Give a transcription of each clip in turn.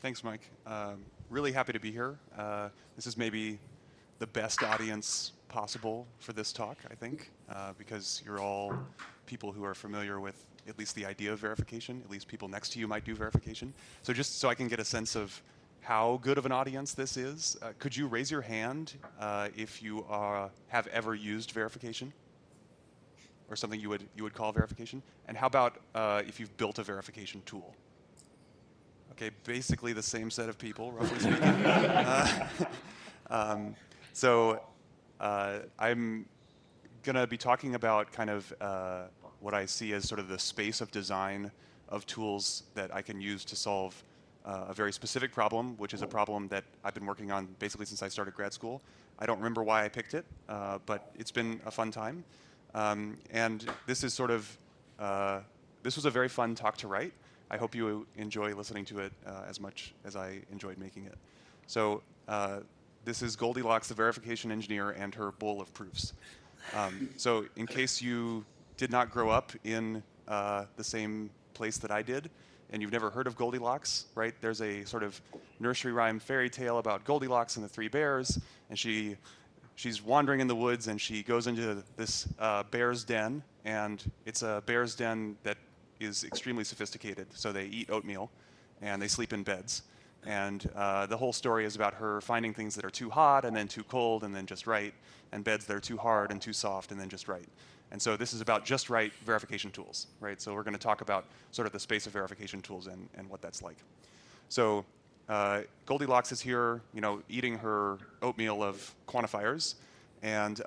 Thanks, Mike. Really happy to be here. This is maybe the best audience possible for this talk, I think, because you're all people who are familiar with at least the idea of verification. At least people next to you might do verification. So just so I can get a sense of how good of an audience this is, could you raise your hand if you have ever used verification? Or something you would call verification? And how about if you've built a verification tool? Okay, basically the same set of people, roughly speaking. I'm going to be talking about kind of what I see as sort of the space of design of tools that I can use to solve a very specific problem, which is a problem that I've been working on basically since I started grad school. I don't remember why I picked it, but it's been a fun time. And this is sort of, this was a very fun talk to write. I hope you enjoy listening to it as much as I enjoyed making it. So this is Goldilocks, the verification engineer, and her bowl of proofs. So in case you did not grow up in the same place that I did, and you've never heard of Goldilocks, right? There's a sort of nursery rhyme fairy tale about Goldilocks and the three bears, and she's wandering in the woods, and she goes into this bear's den, and it's a bear's den that is extremely sophisticated. So they eat oatmeal, and they sleep in beds. And the whole story is about her finding things that are too hot, and then too cold, and then just right, and beds that are too hard and too soft, and then just right. And so this is about just right verification tools, right? So we're going to talk about sort of the space of verification tools and what that's like. So Goldilocks is here, eating her oatmeal of quantifiers, and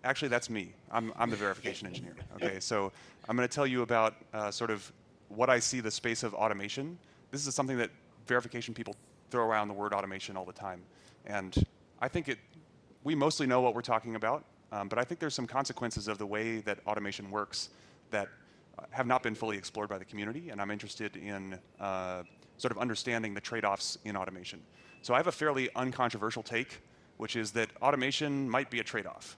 actually that's me. I'm the verification engineer. Okay, so I'm going to tell you about sort of what I see the space of automation. This is something that verification people throw around the word automation all the time, and I think we mostly know what we're talking about, but I think there's some consequences of the way that automation works that have not been fully explored by the community, and I'm interested in sort of understanding the trade-offs in automation. So I have a fairly uncontroversial take, which is that automation might be a trade-off.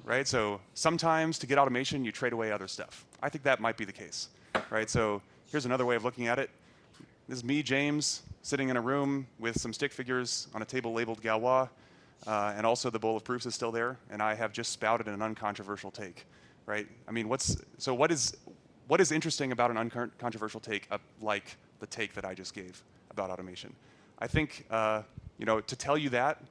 Right? So sometimes to get automation, you trade away other stuff. I think that might be the case. Right? So here's another way of looking at it. This is me, James, sitting in a room with some stick figures on a table labeled Galois, and also the bowl of proofs is still there, and I have just spouted an uncontroversial take. Right? I mean, what is interesting about an uncontroversial take like the take that I just gave about automation? I think to tell you that,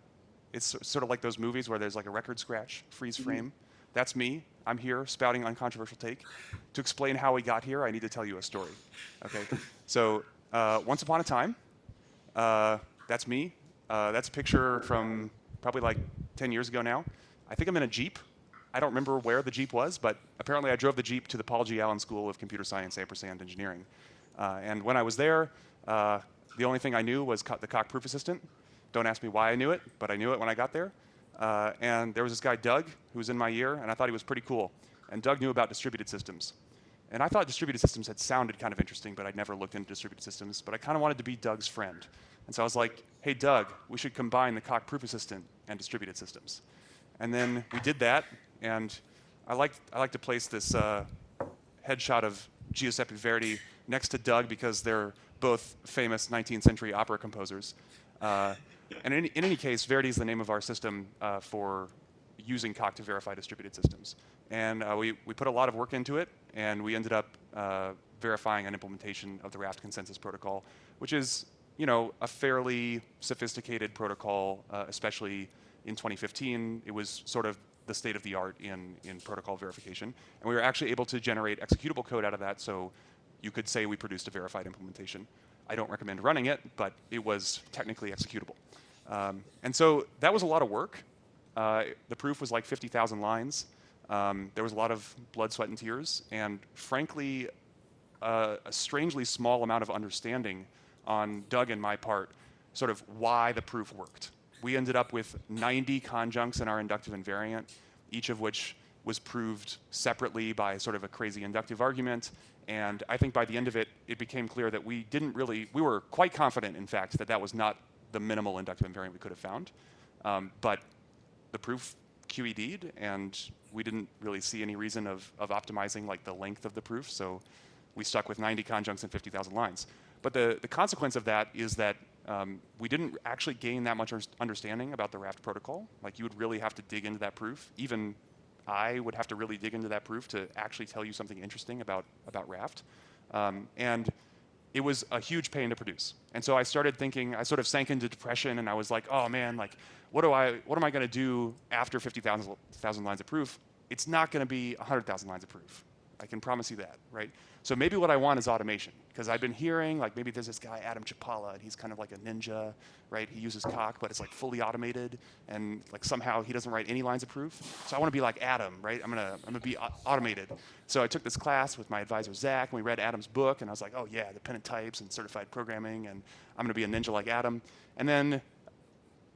it's sort of like those movies where there's like a record scratch, freeze frame. That's me. I'm here spouting uncontroversial take. To explain how we got here, I need to tell you a story. Okay. So once upon a time, that's me. That's a picture from probably like 10 years ago now. I think I'm in a Jeep. I don't remember where the Jeep was, but apparently I drove the Jeep to the Paul G. Allen School of Computer Science, ampersand engineering. And when I was there, the only thing I knew was the Coq Proof Assistant. Don't ask me why I knew it, but I knew it when I got there. And there was this guy, Doug, who was in my year, and I thought he was pretty cool. And Doug knew about distributed systems. And I thought distributed systems had sounded kind of interesting, but I'd never looked into distributed systems. But I kind of wanted to be Doug's friend. And so I was like, hey, Doug, we should combine the Coq Proof Assistant and distributed systems. And then we did that, and I like to place this headshot of Giuseppe Verdi next to Doug because they're both famous 19th century opera composers. And in any case, Verdi is the name of our system for using Coq to verify distributed systems. And we put a lot of work into it, and we ended up verifying an implementation of the Raft consensus protocol, which is a fairly sophisticated protocol, especially in 2015. It was sort of the state of the art in protocol verification. And we were actually able to generate executable code out of that, so you could say we produced a verified implementation. I don't recommend running it, but it was technically executable. And so that was a lot of work. The proof was like 50,000 lines. There was a lot of blood, sweat, and tears, and frankly, a strangely small amount of understanding on Doug and my part, sort of why the proof worked. We ended up with 90 conjuncts in our inductive invariant, each of which was proved separately by sort of a crazy inductive argument. And I think by the end of it, it became clear that we were quite confident, in fact, that that was not the minimal inductive invariant we could have found. But the proof QED'd, and we didn't really see any reason of optimizing like the length of the proof, so we stuck with 90 conjuncts and 50,000 lines. But the consequence of that is that we didn't actually gain that much understanding about the Raft protocol. Like, you would really have to dig into that proof. Even I would have to really dig into that proof to actually tell you something interesting about Raft. And it was a huge pain to produce. And so I started thinking, I sort of sank into depression, and I was like, oh man, like, what am I going to do after 50,000 lines of proof? It's not going to be 100,000 lines of proof. I can promise you that, right? So maybe what I want is automation, because I've been hearing, like, maybe there's this guy, Adam Chapala, and he's kind of like a ninja, right? He uses Coq, but it's like fully automated, and like somehow he doesn't write any lines of proof. So I want to be like Adam, right? I'm gonna be automated. So I took this class with my advisor Zach, and we read Adam's book, and I was like, oh yeah, dependent types and certified programming, and I'm gonna be a ninja like Adam. And then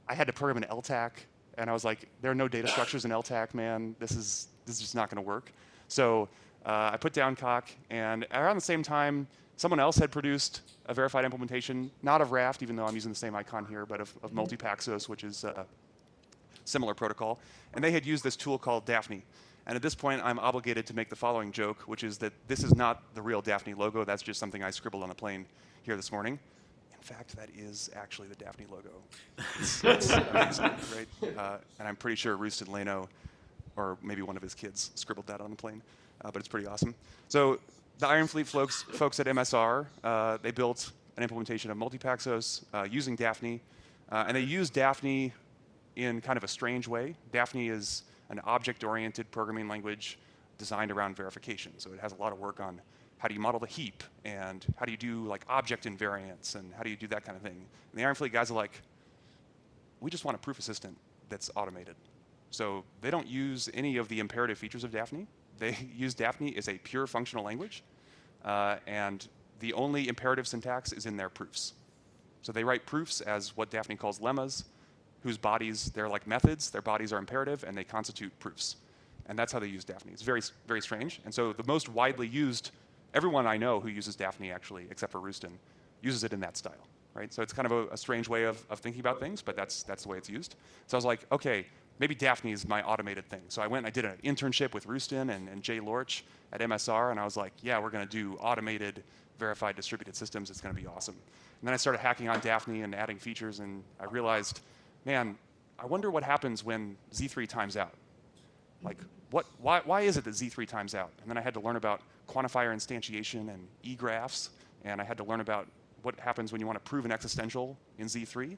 I had to program an LTAC, and I was like, there are no data structures in LTAC, man. This is just not gonna work. So I put down Coq, and around the same time, someone else had produced a verified implementation, not of Raft, even though I'm using the same icon here, but of Multipaxos, which is a similar protocol. And they had used this tool called Daphne. And at this point, I'm obligated to make the following joke, which is that this is not the real Daphne logo. That's just something I scribbled on the plane here this morning. In fact, that is actually the Daphne logo. It's amazing, right? And I'm pretty sure Roostin Leno, or maybe one of his kids, scribbled that on the plane. But it's pretty awesome. So the Iron Fleet folks at MSR, they built an implementation of Multipaxos using Daphne. And they use Daphne in kind of a strange way. Daphne is an object-oriented programming language designed around verification. So it has a lot of work on how do you model the heap, and how do you do like object invariants, and how do you do that kind of thing. And the Iron Fleet guys are like, we just want a proof assistant that's automated. So they don't use any of the imperative features of Daphne. They use Daphne as a pure functional language, and the only imperative syntax is in their proofs. So they write proofs as what Daphne calls lemmas, whose bodies, they're like methods, their bodies are imperative, and they constitute proofs. And that's how they use Daphne. It's very, very strange. And so the most widely used, everyone I know who uses Daphne actually, except for Roostin, uses it in that style, right? So it's kind of a strange way of thinking about things, but that's the way it's used. So I was like, okay, maybe Daphne is my automated thing. So I went and I did an internship with Roostin and Jay Lorch at MSR, and I was like, yeah, we're going to do automated, verified distributed systems. It's going to be awesome. And then I started hacking on Daphne and adding features, and I realized, man, I wonder what happens when Z3 times out. Like, why is it that Z3 times out? And then I had to learn about quantifier instantiation and E-graphs, and I had to learn about what happens when you want to prove an existential in Z3.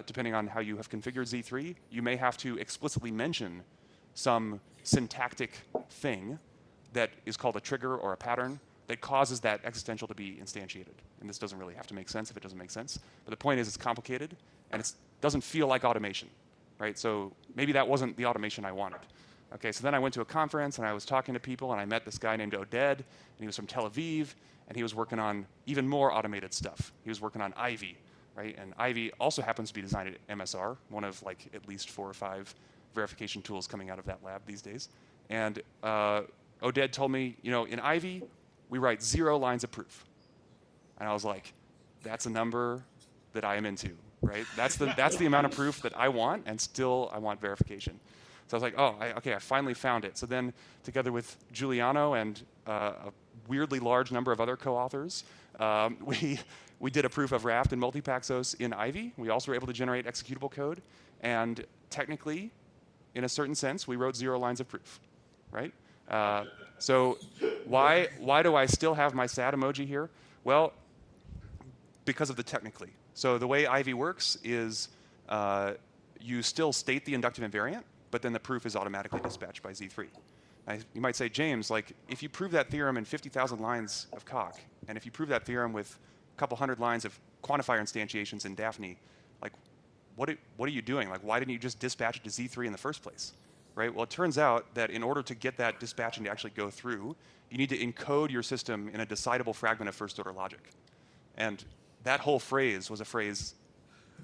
Depending on how you have configured Z3, you may have to explicitly mention some syntactic thing that is called a trigger or a pattern that causes that existential to be instantiated. And this doesn't really have to make sense if it doesn't make sense. But the point is it's complicated, and it doesn't feel like automation, right? So maybe that wasn't the automation I wanted. Okay, so then I went to a conference, and I was talking to people, and I met this guy named Oded, and he was from Tel Aviv, and he was working on even more automated stuff. He was working on Ivy. Right? And Ivy also happens to be designed at MSR, one of like at least 4 or 5 verification tools coming out of that lab these days. And Oded told me, you know, in Ivy, we write 0 lines of proof. And I was like, that's a number that I am into, right? That's the amount of proof that I want, and still I want verification. So I was like, oh, okay, I finally found it. So then, together with Giuliano and a weirdly large number of other co-authors, we did a proof of Raft and Multipaxos in Ivy. We also were able to generate executable code. And technically, in a certain sense, we wrote 0 lines of proof, right? So why do I still have my sad emoji here? Well, because of the technically. So the way Ivy works is you still state the inductive invariant, but then the proof is automatically dispatched by Z3. You might say, James, like, if you prove that theorem in 50,000 lines of Coq, and if you prove that theorem with couple hundred lines of quantifier instantiations in Daphne, like, what are you doing? Like, why didn't you just dispatch it to Z3 in the first place, right? Well, it turns out that in order to get that dispatching to actually go through, you need to encode your system in a decidable fragment of first-order logic. And that whole phrase was a phrase,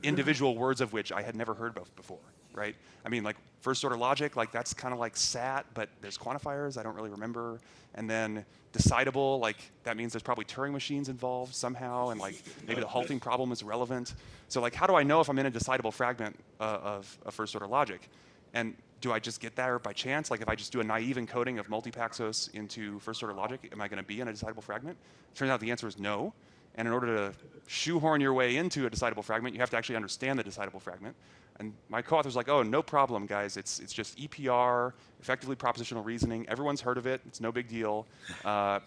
individual words of which I had never heard of before, right? I mean, like, first-order logic, like, that's kind of like SAT, but there's quantifiers, I don't really remember. And then decidable, like, that means there's probably Turing machines involved somehow, and like maybe the halting problem is relevant. So like, how do I know if I'm in a decidable fragment of first-order logic? And do I just get there by chance? Like, if I just do a naive encoding of Multipaxos into first-order logic, am I going to be in a decidable fragment? Turns out the answer is no. And in order to shoehorn your way into a decidable fragment, you have to actually understand the decidable fragment. And my co-author's like, oh, no problem, guys. It's just EPR, effectively propositional reasoning. Everyone's heard of it. It's no big deal.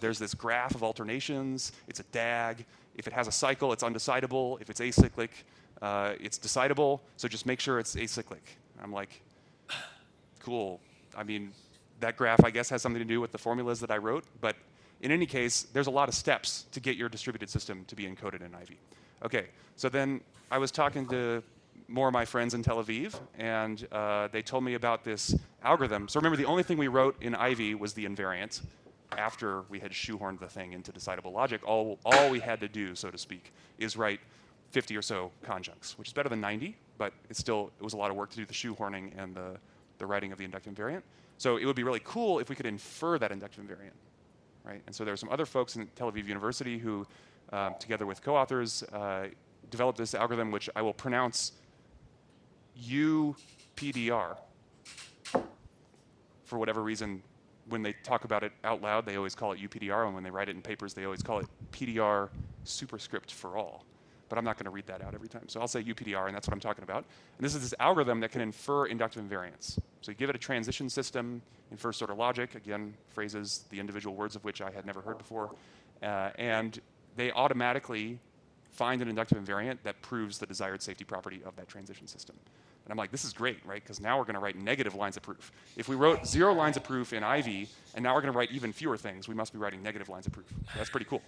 There's this graph of alternations. It's a DAG. If it has a cycle, it's undecidable. If it's acyclic, it's decidable. So just make sure it's acyclic. And I'm like, cool. I mean, that graph, I guess, has something to do with the formulas that I wrote. But in any case, there's a lot of steps to get your distributed system to be encoded in Ivy. OK, so then I was talking to more of my friends in Tel Aviv, and they told me about this algorithm. So remember, the only thing we wrote in Ivy was the invariant. After we had shoehorned the thing into decidable logic, all we had to do, so to speak, is write 50 or so conjuncts, which is better than 90, but it was a lot of work to do the shoehorning and the writing of the inductive invariant. So it would be really cool if we could infer that inductive invariant, right? And so there were some other folks in Tel Aviv University who, together with co-authors, developed this algorithm, which I will pronounce UPDR. For whatever reason, when they talk about it out loud, they always call it UPDR, and when they write it in papers, they always call it PDR superscript for all. But I'm not going to read that out every time. So I'll say UPDR, and that's what I'm talking about. And this is this algorithm that can infer inductive invariants. So you give it a transition system in first order logic, again, phrases, the individual words of which I had never heard before, and they automatically find an inductive invariant that proves the desired safety property of that transition system. And I'm like, this is great, right? Because now we're going to write negative lines of proof. If we wrote 0 lines of proof in Ivy, and now we're going to write even fewer things, we must be writing negative lines of proof. So that's pretty cool.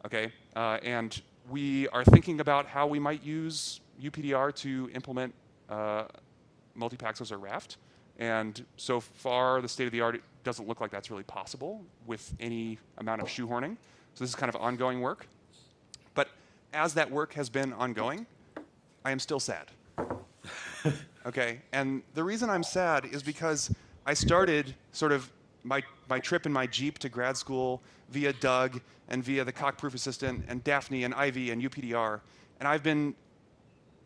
Okay, and we are thinking about how we might use UPDR to implement multipaxos or Raft. And so far, the state of the art doesn't look like that's really possible with any amount of shoehorning. So this is kind of ongoing work. But as that work has been ongoing, I am still sad. Okay, and the reason I'm sad is because I started sort of my trip in my Jeep to grad school via Doug and via the Coq Proof Assistant and Daphne and Ivy and UPDR, and I've been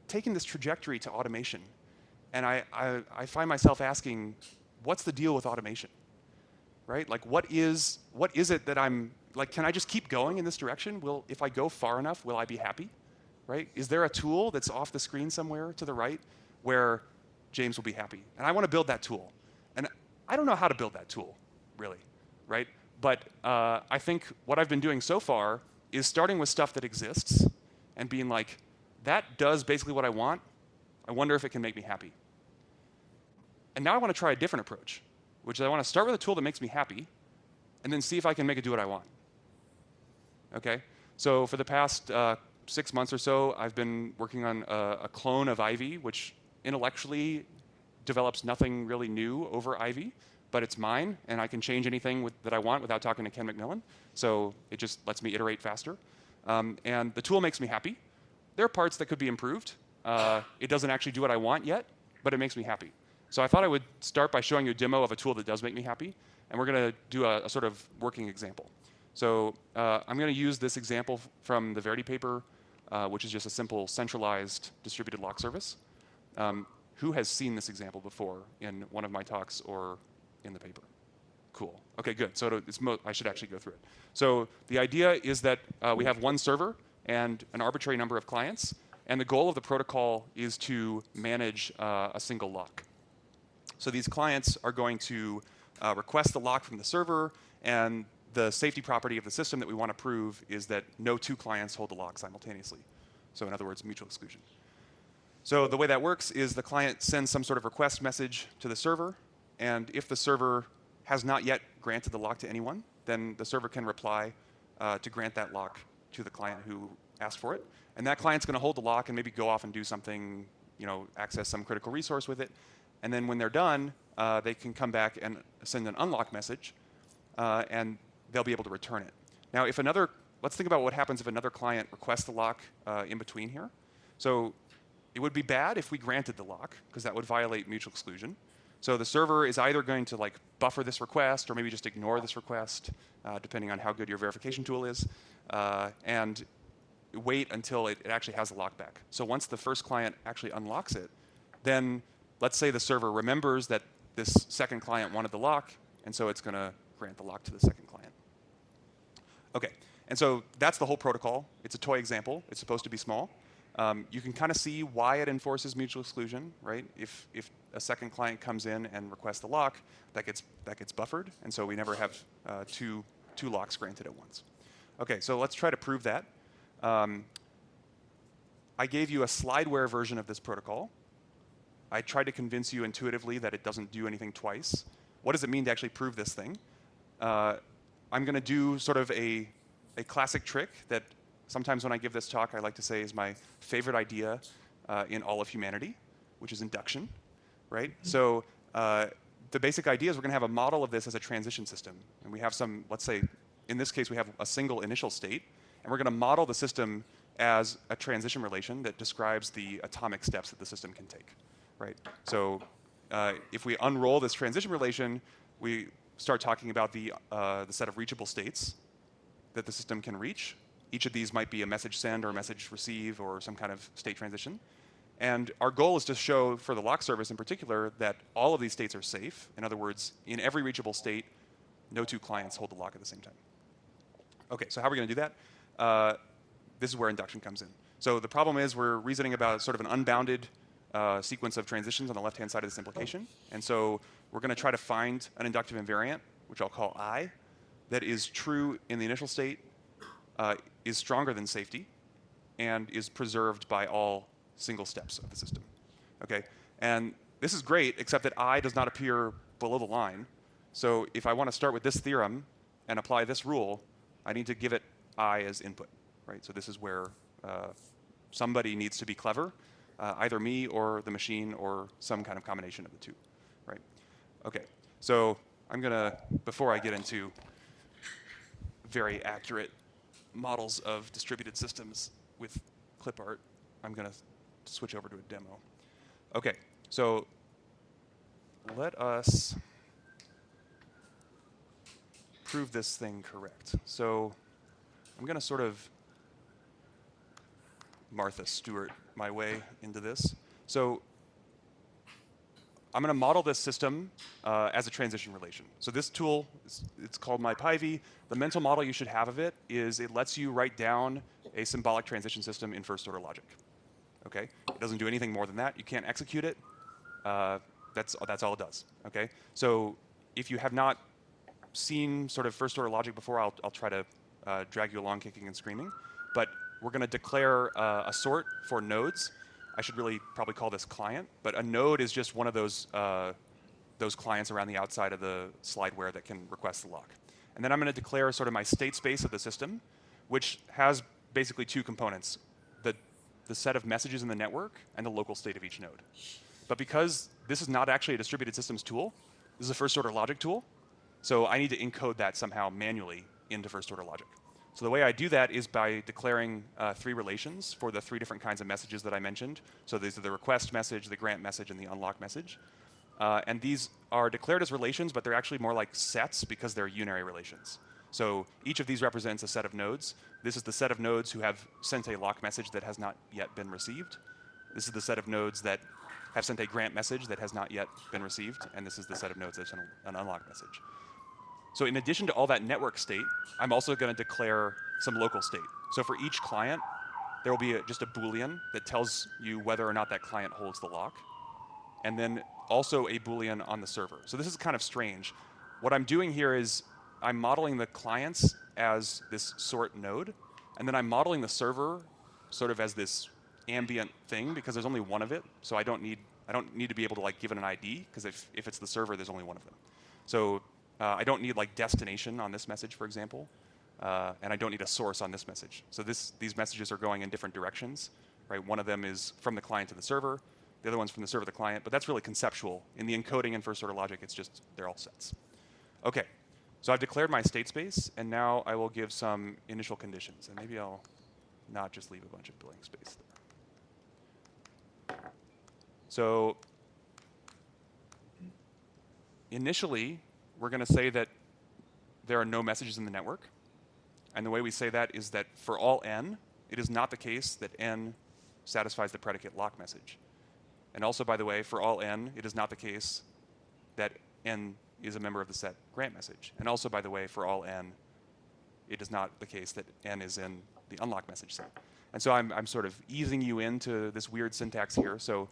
taking this trajectory to automation. And I find myself asking, what's the deal with automation? Right? Like, what is it that I'm, like, can I just keep going in this direction? If I go far enough, will I be happy? Right? Is there a tool that's off the screen somewhere to the right where James will be happy? And I want to build that tool. And I don't know how to build that tool, really, right? But I think what I've been doing so far is starting with stuff that exists and being like, that does basically what I want. I wonder if it can make me happy. And now I want to try a different approach, which is I want to start with a tool that makes me happy and then see if I can make it do what I want. Okay? So for the past 6 months or so, I've been working on a clone of Ivy, which intellectually develops nothing really new over Ivy, but it's mine, and I can change anything that I want without talking to Ken McMillan. So it just lets me iterate faster. And the tool makes me happy. There are parts that could be improved. It doesn't actually do what I want yet, but it makes me happy. So I thought I would start by showing you a demo of a tool that does make me happy, and we're going to do a sort of working example. So I'm going to use this example from the Verity paper, which is just a simple centralized distributed lock service. Who has seen this example before in one of my talks or in the paper? Cool. Okay, good. So I should actually go through it. So the idea is that we have one server and an arbitrary number of clients, and the goal of the protocol is to manage a single lock. So these clients are going to request the lock from the server, and the safety property of the system that we want to prove is that no 2 clients hold the lock simultaneously. So in other words, mutual exclusion. So the way that works is the client sends some sort of request message to the server, and if the server has not yet granted the lock to anyone, then the server can reply to grant that lock to the client who asked for it. And that client's going to hold the lock and maybe go off and do something, access some critical resource with it. And then when they're done, they can come back and send an unlock message, and they'll be able to return it. Now, let's think about what happens if another client requests the lock in between here. So it would be bad if we granted the lock, because that would violate mutual exclusion. So the server is either going to buffer this request or maybe just ignore this request, depending on how good your verification tool is, and wait until it actually has the lock back. So once the first client actually unlocks it, then let's say the server remembers that this second client wanted the lock, and so it's going to grant the lock to the second client. Okay, And so that's the whole protocol. It's a toy example. It's supposed to be small. You can kind of see why it enforces mutual exclusion, right? If a second client comes in and requests the lock, that gets buffered, and so we never have two locks granted at once. Okay, so let's try to prove that. I gave you a slideware version of this protocol. I tried to convince you intuitively that it doesn't do anything twice. What does it mean to actually prove this thing? I'm going to do sort of a classic trick that sometimes when I give this talk, I like to say is my favorite idea in all of humanity, which is induction, right? So the basic idea is we're going to have a model of this as a transition system. And we have some, let's say, in this case, we have a single initial state. And we're going to model the system as a transition relation that describes the atomic steps that the system can take, right? So if we unroll this transition relation, we start talking about the set of reachable states that the system can reach. Each of these might be a message send or a message receive or some kind of state transition. And our goal is to show, for the lock service in particular, that all of these states are safe. In other words, in every reachable state, no two clients hold the lock at the same time. Okay, so how are we going to do that? This is where induction comes in. So the problem is we're reasoning about sort of an unbounded sequence of transitions on the left-hand side of this implication. And so we're going to try to find an inductive invariant, which I'll call I, that is true in the initial state, is stronger than safety, and is preserved by all single steps of the system. Okay, and this is great, except that I does not appear below the line. So if I want to start with this theorem and apply this rule, I need to give it I as input, right? So this is where somebody needs to be clever, either me or the machine or some kind of combination of the two, right? Okay, so I'm gonna, before I get into very accurate models of distributed systems with clip art, I'm gonna switch over to a demo. Okay, so let us prove this thing correct. So I'm going to sort of Martha Stewart my way into this. So I'm going to model this system as a transition relation. So this tool, it's called MyPyV. The mental model you should have of it is it lets you write down a symbolic transition system in first order logic. Okay, it doesn't do anything more than that. You can't execute it. That's all it does. Okay, so if you have not seen sort of first order logic before, I'll try to drag you along kicking and screaming. But we're going to declare a sort for nodes. I should really probably call this client, but a node is just one of those clients around the outside of the slideware that can request the lock. And then I'm going to declare sort of my state space of the system, which has basically two components: the set of messages in the network and the local state of each node. But because this is not actually a distributed systems tool, this is a first order logic tool, so I need to encode that somehow manually into first order logic. So the way I do that is by declaring three relations for the three different kinds of messages that I mentioned. So these are the request message, the grant message, and the unlock message. And these are declared as relations, but they're actually more like sets because they're unary relations. So each of these represents a set of nodes. This is the set of nodes who have sent a lock message that has not yet been received. This is the set of nodes that have sent a grant message that has not yet been received. And this is the set of nodes that sent an unlock message. So in addition to all that network state, I'm also going to declare some local state. So for each client, there will be just a Boolean that tells you whether or not that client holds the lock. And then also a Boolean on the server. So this is kind of strange. What I'm doing here is I'm modeling the clients as this sort node, and then I'm modeling the server sort of as this ambient thing because there's only one of it. So I don't need to be able to like give it an ID because if it's the server, there's only one of them. So I don't need like destination on this message, for example, and I don't need a source on this message. So these messages are going in different directions, right? One of them is from the client to the server. The other one's from the server to the client, but that's really conceptual. In the encoding and first order logic, it's just they're all sets. Okay, so I've declared my state space, and now I will give some initial conditions, and maybe I'll not just leave a bunch of blank space there. So initially, we're going to say that there are no messages in the network. And the way we say that is that for all n, it is not the case that n satisfies the predicate lock message. And also, by the way, for all n, it is not the case that n is a member of the set grant message. And also, by the way, for all n, it is not the case that n is in the unlock message set. And so I'm sort of easing you into this weird syntax here. So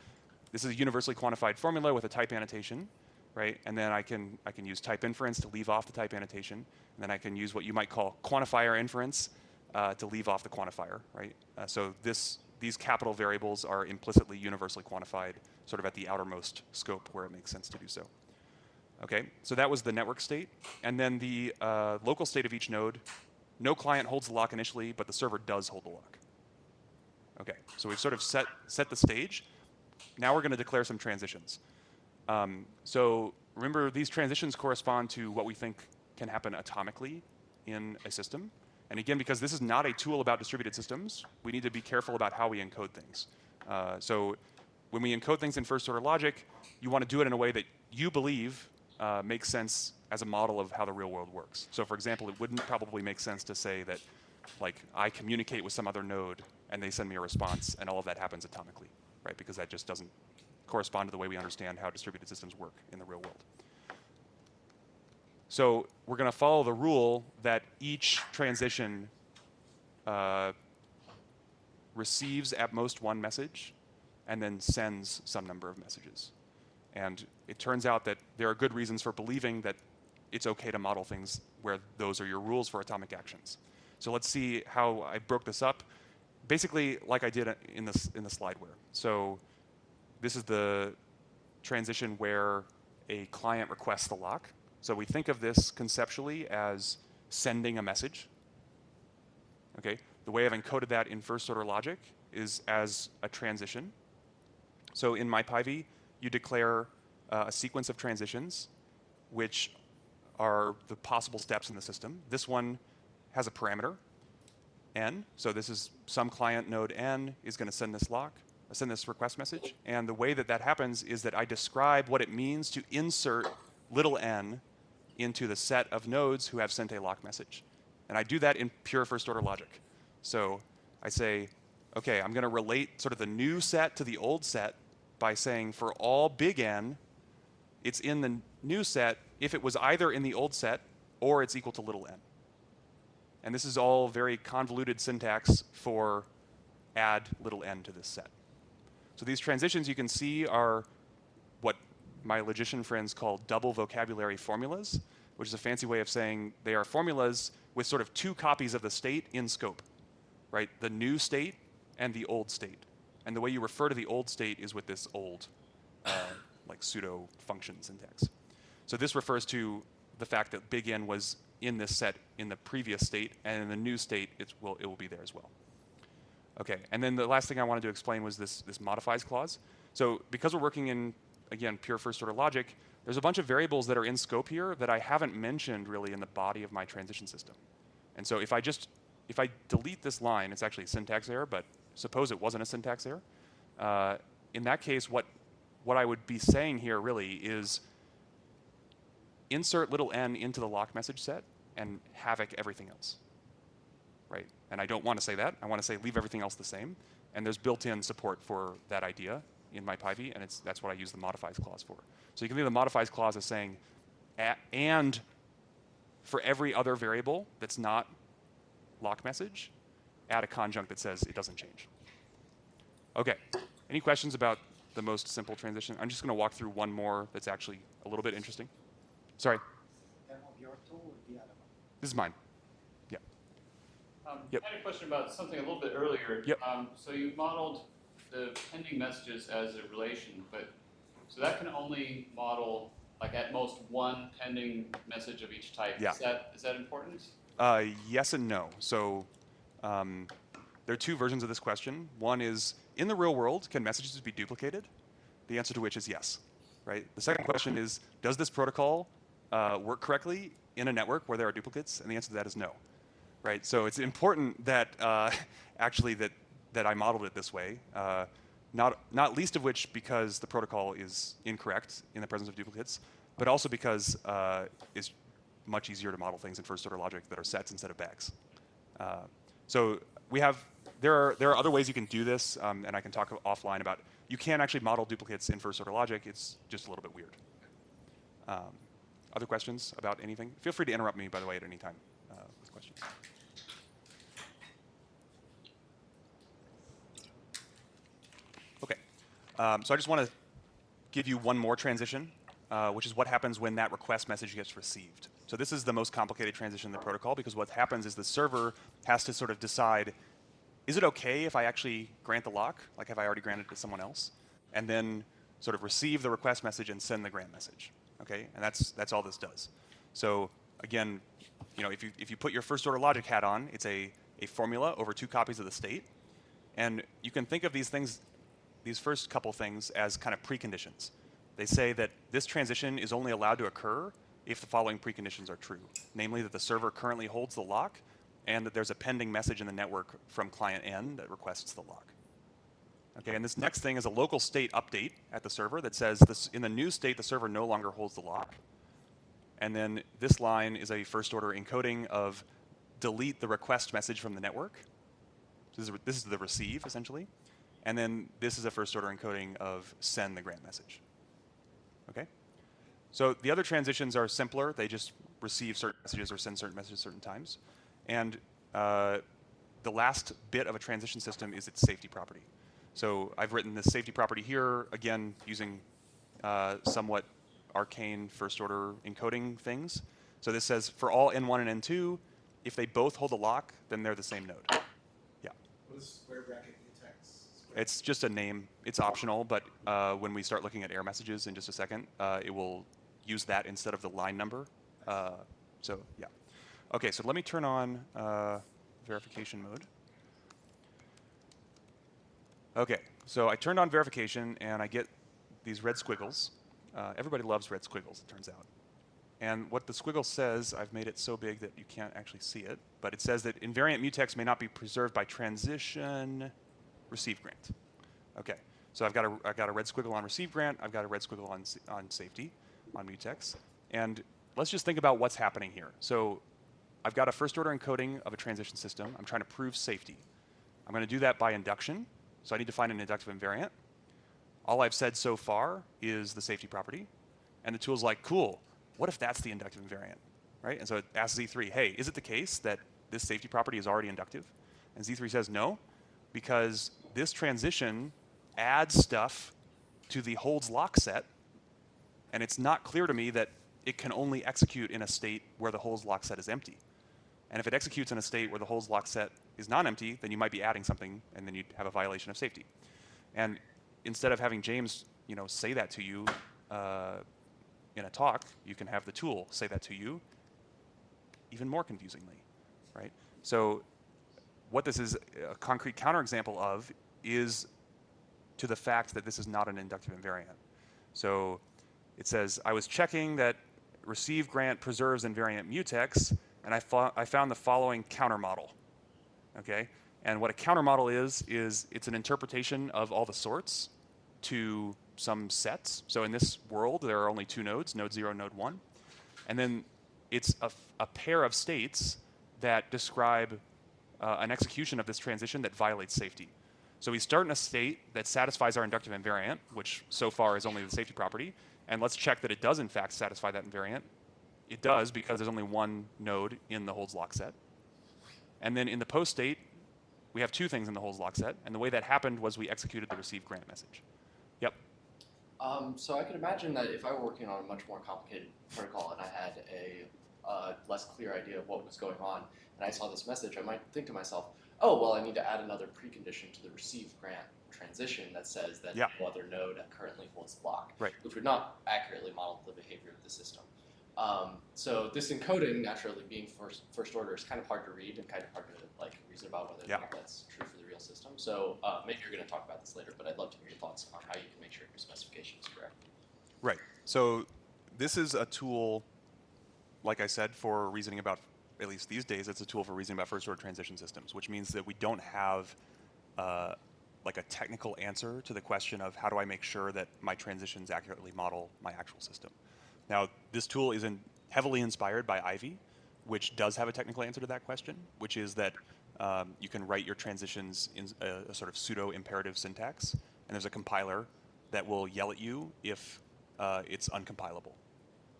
this is a universally quantified formula with a type annotation, right? And then I can use type inference to leave off the type annotation. And then I can use what you might call quantifier inference to leave off the quantifier, right? So these capital variables are implicitly universally quantified sort of at the outermost scope where it makes sense to do so. Okay, so that was the network state. And then the local state of each node, no client holds the lock initially, but the server does hold the lock. Okay, so we've sort of set the stage. Now we're going to declare some transitions. So remember, these transitions correspond to what we think can happen atomically in a system. And again, because this is not a tool about distributed systems, we need to be careful about how we encode things. So when we encode things in first order logic, you want to do it in a way that you believe makes sense as a model of how the real world works. So for example, it wouldn't probably make sense to say that like I communicate with some other node and they send me a response and all of that happens atomically, right? Because that just doesn't correspond to the way we understand how distributed systems work in the real world. So we're going to follow the rule that each transition receives at most one message and then sends some number of messages. And it turns out that there are good reasons for believing that it's okay to model things where those are your rules for atomic actions. So let's see how I broke this up. Basically, like I did in the slide where. So this is the transition where a client requests the lock. So we think of this conceptually as sending a message. Okay, the way I've encoded that in first order logic is as a transition. So in MyPyV, you declare a sequence of transitions, which are the possible steps in the system. This one has a parameter, n. So this is some client node n is going to send this request message. And the way that that happens is that I describe what it means to insert little n into the set of nodes who have sent a lock message. And I do that in pure first order logic. So I say, okay, I'm going to relate sort of the new set to the old set by saying for all big N, it's in the new set if it was either in the old set or it's equal to little n. And this is all very convoluted syntax for add little n to this set. So these transitions you can see are what my logician friends call double vocabulary formulas, which is a fancy way of saying they are formulas with sort of two copies of the state in scope, right? The new state and the old state. And the way you refer to the old state is with this old, like pseudo function syntax. So this refers to the fact that big N was in this set in the previous state, and in the new state, it will be there as well. Okay, and then the last thing I wanted to explain was this modifies clause. So because we're working in, again, pure first order logic, there's a bunch of variables that are in scope here that I haven't mentioned really in the body of my transition system. And so if I delete this line, it's actually a syntax error, but suppose it wasn't a syntax error. In that case, what I would be saying here really is insert little n into the lock message set and havoc everything else, right? And I don't want to say that. I want to say leave everything else the same. And there's built-in support for that idea in MyPyV, and that's what I use the modifies clause for. So you can think of the modifies clause as saying, and for every other variable that's not lock message, add a conjunct that says it doesn't change. Okay, any questions about the most simple transition? I'm just going to walk through one more that's actually a little bit interesting. Sorry. Of your tool or the other one? This is mine. Yeah. Yep. I had a question about something a little bit earlier. Yep. So you modeled the pending messages as a relation, but so that can only model like at most one pending message of each type. Yeah. Is that important? Yes and no. So there are two versions of this question. One is, in the real world, can messages be duplicated? The answer to which is yes. Right? The second question is, does this protocol work correctly in a network where there are duplicates? And the answer to that is no. Right? So it's important that actually that I modeled it this way. Not least of which because the protocol is incorrect in the presence of duplicates, but also because it's much easier to model things in first order logic that are sets instead of bags. So there are other ways you can do this, and I can talk offline about. You can actually model duplicates in first order logic. It's just a little bit weird. Other questions about anything? Feel free to interrupt me, by the way, at any time with questions. questions. Okay, so I just want to give you one more transition, which is what happens when that request message gets received. So this is the most complicated transition in the protocol, because what happens is the server has to sort of decide, is it okay if I actually grant the lock? Like, have I already granted it to someone else? And then sort of receive the request message and send the grant message. Okay, and that's all this does. So again, if you put your first order logic hat on, it's a formula over 2 copies of the state, and you can think of these things, these first couple things, as kind of preconditions. They say that this transition is only allowed to occur if the following preconditions are true, namely that the server currently holds the lock, and that there's a pending message in the network from client N that requests the lock. Okay, and this next thing is a local state update at the server that says this, in the new state, the server no longer holds the lock. And then this line is a first order encoding of delete the request message from the network. So this is the receive, essentially. And then this is a first order encoding of send the grant message. Okay? So the other transitions are simpler. They just receive certain messages or send certain messages certain times. And the last bit of a transition system is its safety property. So I've written this safety property here, again, using somewhat arcane first order encoding things. So this says for all N1 and N2, if they both hold a lock, then they're the same node. Yeah. What is square bracket mutex? It's just a name. It's optional, but when we start looking at error messages in just a second, it will use that instead of the line number. So yeah. Okay, so let me turn on verification mode. Okay, so I turned on verification, and I get these red squiggles. Everybody loves red squiggles, it turns out. And what the squiggle says, I've made it so big that you can't actually see it, but it says that invariant mutex may not be preserved by transition receive grant. Okay, so I've got a red squiggle on receive grant, I've got a red squiggle on safety, on mutex. And let's just think about what's happening here. So I've got a first order encoding of a transition system. I'm trying to prove safety. I'm going to do that by induction. So I need to find an inductive invariant. All I've said so far is the safety property. And the tool's like, cool, what if that's the inductive invariant? Right? And so it asks Z3, hey, is it the case that this safety property is already inductive? And Z3 says no, because this transition adds stuff to the holds lock set, and it's not clear to me that it can only execute in a state where the holds lock set is empty. And if it executes in a state where the holds lock set is non-empty, then you might be adding something, and then you'd have a violation of safety. And instead of having James, say that to you in a talk, you can have the tool say that to you even more confusingly, right? So what this is a concrete counterexample of is to the fact that this is not an inductive invariant. So it says, I was checking that receive grant preserves invariant mutex, and I found the following counter model. Okay, and what a counter model is it's an interpretation of all the sorts to some sets. So in this world, there are only 2 nodes, node 0 and node 1. And then it's a pair of states that describe an execution of this transition that violates safety. So we start in a state that satisfies our inductive invariant, which so far is only the safety property, and let's check that it does in fact satisfy that invariant. It does, because there's only 1 node in the holds lock set. And then in the post state, we have 2 things in the holds lock set, and the way that happened was we executed the receive grant message. Yep. So I could imagine that if I were working on a much more complicated protocol and I had a less clear idea of what was going on, and I saw this message, I might think to myself, oh, well, I need to add another precondition to the receive grant transition that says that no other node currently holds the lock, right, which would not accurately model the behavior of the system. So this encoding, naturally being first order, is kind of hard to read and kind of hard to reason about whether that's true for the real system. So maybe you're going to talk about this later, but I'd love to hear your thoughts on how you can make sure your specification is correct. Right. So this is a tool, like I said, for reasoning about, at least these days, it's a tool for reasoning about first order transition systems, which means that we don't have like a technical answer to the question of how do I make sure that my transitions accurately model my actual system. Now, this tool is heavily inspired by Ivy, which does have a technical answer to that question, which is that you can write your transitions in a sort of pseudo-imperative syntax, and there's a compiler that will yell at you if it's uncompilable,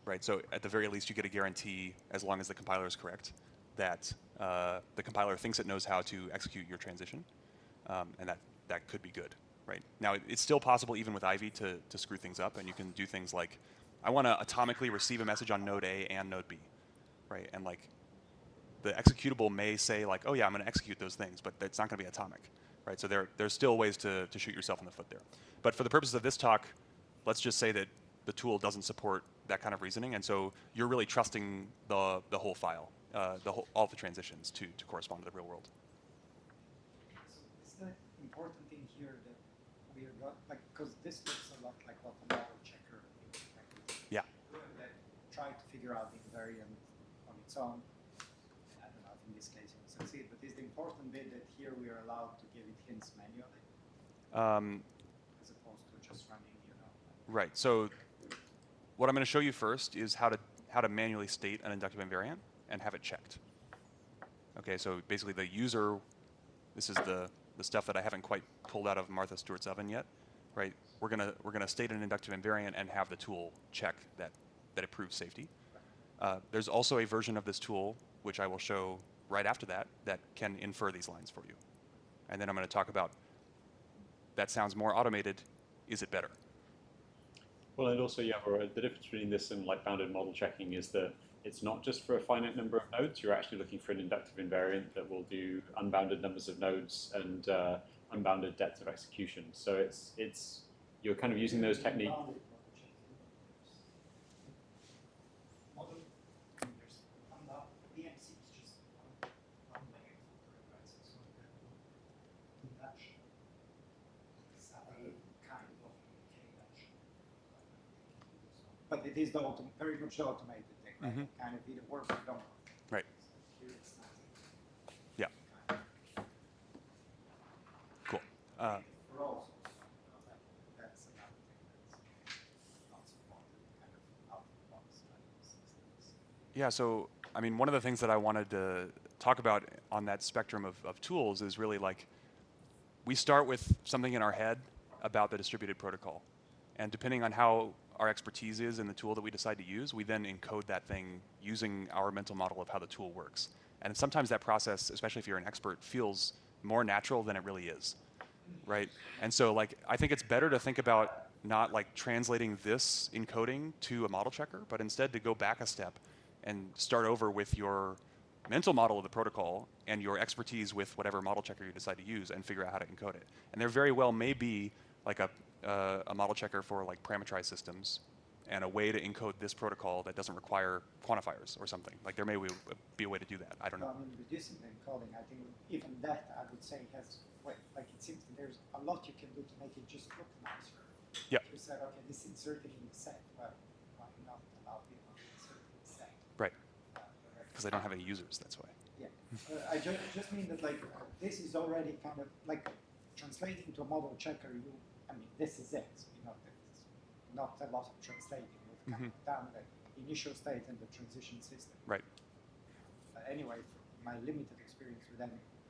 right? So at the very least, you get a guarantee, as long as the compiler is correct, that the compiler thinks it knows how to execute your transition, and that could be good, right? Now, it's still possible even with Ivy to screw things up, and you can do things like, I want to atomically receive a message on node A and node B, right? And like, the executable may say like, oh yeah, I'm going to execute those things, but it's not going to be atomic, right? So there's still ways to shoot yourself in the foot there. But for the purposes of this talk, let's just say that the tool doesn't support that kind of reasoning, and so you're really trusting the whole file, all the transitions to correspond to the real world. So is the important thing here that we are not, like, because this looks a lot like what a model checker is, like, Yeah. that try to figure out the invariant on its own. I don't know if in this case it will succeed, but is the important bit that here we are allowed to give it hints manually as opposed to just running, Right. So what I'm going to show you first is how to manually state an inductive invariant and have it checked. Okay. So basically, the user. This is the stuff that I haven't quite pulled out of Martha Stewart's oven yet, right? We're gonna state an inductive invariant and have the tool check that it proves safety. There's also a version of this tool which I will show right after that can infer these lines for you, and then I'm going to talk about. That sounds more automated. Is it better? Well, and also, yeah, the difference between this and like bounded model checking is that it's not just for a finite number of nodes. You're actually looking for an inductive invariant that will do unbounded numbers of nodes and unbounded depth of execution. So it's you're kind of using those techniques. but it is the very much the automated thing, right? Mhm. Kind of either work or don't work. Right. Here it's not. Yeah. Cool. For also, that's another thing that's not supported, kind of out of the box kind of systems. Yeah, so I mean, one of the things that I wanted to talk about on that spectrum of tools is really like, we start with something in our head about the distributed protocol. And depending on how our expertise is in the tool that we decide to use, we then encode that thing using our mental model of how the tool works. And sometimes that process, especially if you're an expert, feels more natural than it really is, right? And so like, I think it's better to think about not like translating this encoding to a model checker, but instead to go back a step and start over with your mental model of the protocol and your expertise with whatever model checker you decide to use and figure out how to encode it. And there very well may be like a model checker for like parameterized systems and a way to encode this protocol that doesn't require quantifiers or something. Like there may be a way to do that. I don't know. I mean, reducing the encoding, I think even that I would say has, like it seems that there's a lot you can do to make it just look nicer. Yeah. You said, okay, this is inserted in the set. Well, why not allow people to insert in the set? Right. Directly? Because they don't have any users, that's why. Yeah. I just mean that like this is already kind of like translating to a model checker. I mean, this is it. You know, there's not a lot of translating. We've kind of done the initial state and the transition system. Right. Anyway, from my limited experience with them,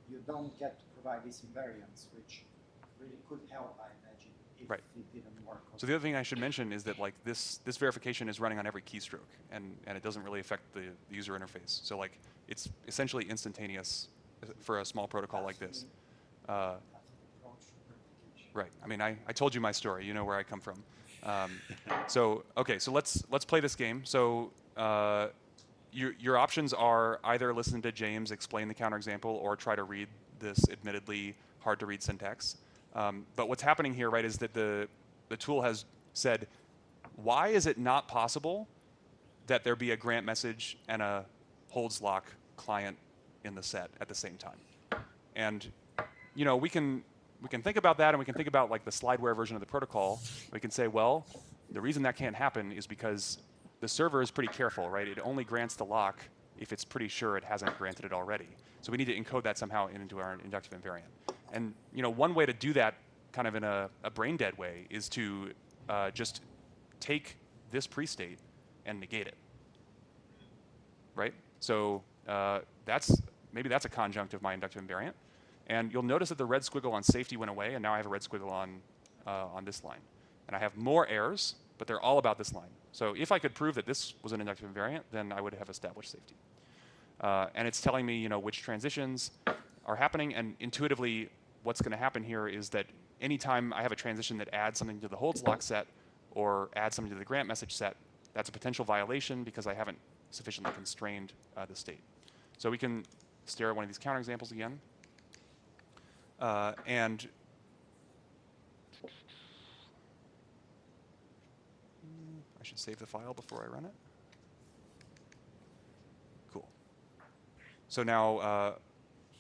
you don't get to provide these invariants, which really could help, I imagine, if Right. it didn't work. So the other thing I should mention is that like this verification is running on every keystroke, and it doesn't really affect the user interface. So like it's essentially instantaneous for a small protocol like this. Right. I mean, I told you my story. You know where I come from. So okay. So let's play this game. So your options are either listen to James explain the counterexample or try to read this admittedly hard to read syntax. But what's happening here, right, is that the tool has said, why is it not possible that there be a grant message and a holds lock client in the set at the same time? And you know, we can think about that, and we can think about like the slideware version of the protocol. We can say, well, the reason that can't happen is because the server is pretty careful, right? It only grants the lock if it's pretty sure it hasn't granted it already. So we need to encode that somehow into our inductive invariant. And you know, one way to do that kind of in a brain dead way is to just take this pre-state and negate it, right? So maybe that's a conjunct of my inductive invariant. And you'll notice that the red squiggle on safety went away, and now I have a red squiggle on this line. And I have more errors, but they're all about this line. So if I could prove that this was an inductive invariant, then I would have established safety. And it's telling me, which transitions are happening. And intuitively, what's going to happen here is that anytime I have a transition that adds something to the holds lock set or adds something to the grant message set, that's a potential violation because I haven't sufficiently constrained the state. So we can stare at one of these counterexamples again. And I should save the file before I run it. Cool. So now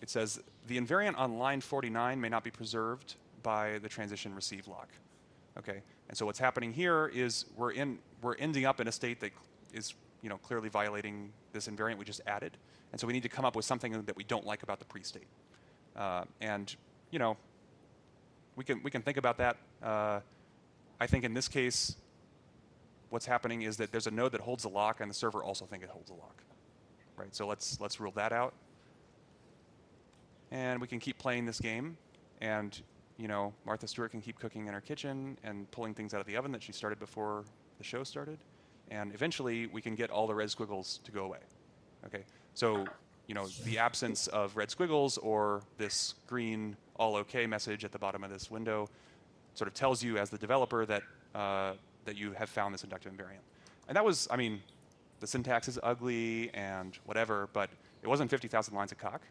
it says the invariant on line 49 may not be preserved by the transition receive lock. Okay. And so what's happening here is we're ending up in a state that is clearly violating this invariant we just added. And so we need to come up with something that we don't like about the pre-state. And we can think about that. I think in this case, what's happening is that there's a node that holds a lock, and the server also thinks it holds a lock, right? So let's rule that out, and we can keep playing this game. And Martha Stewart can keep cooking in her kitchen and pulling things out of the oven that she started before the show started, and eventually we can get all the red squiggles to go away. Okay, so the absence of red squiggles or this green all okay message at the bottom of this window sort of tells you as the developer that that you have found this inductive invariant. And that was, the syntax is ugly and whatever, but it wasn't 50,000 lines of cock.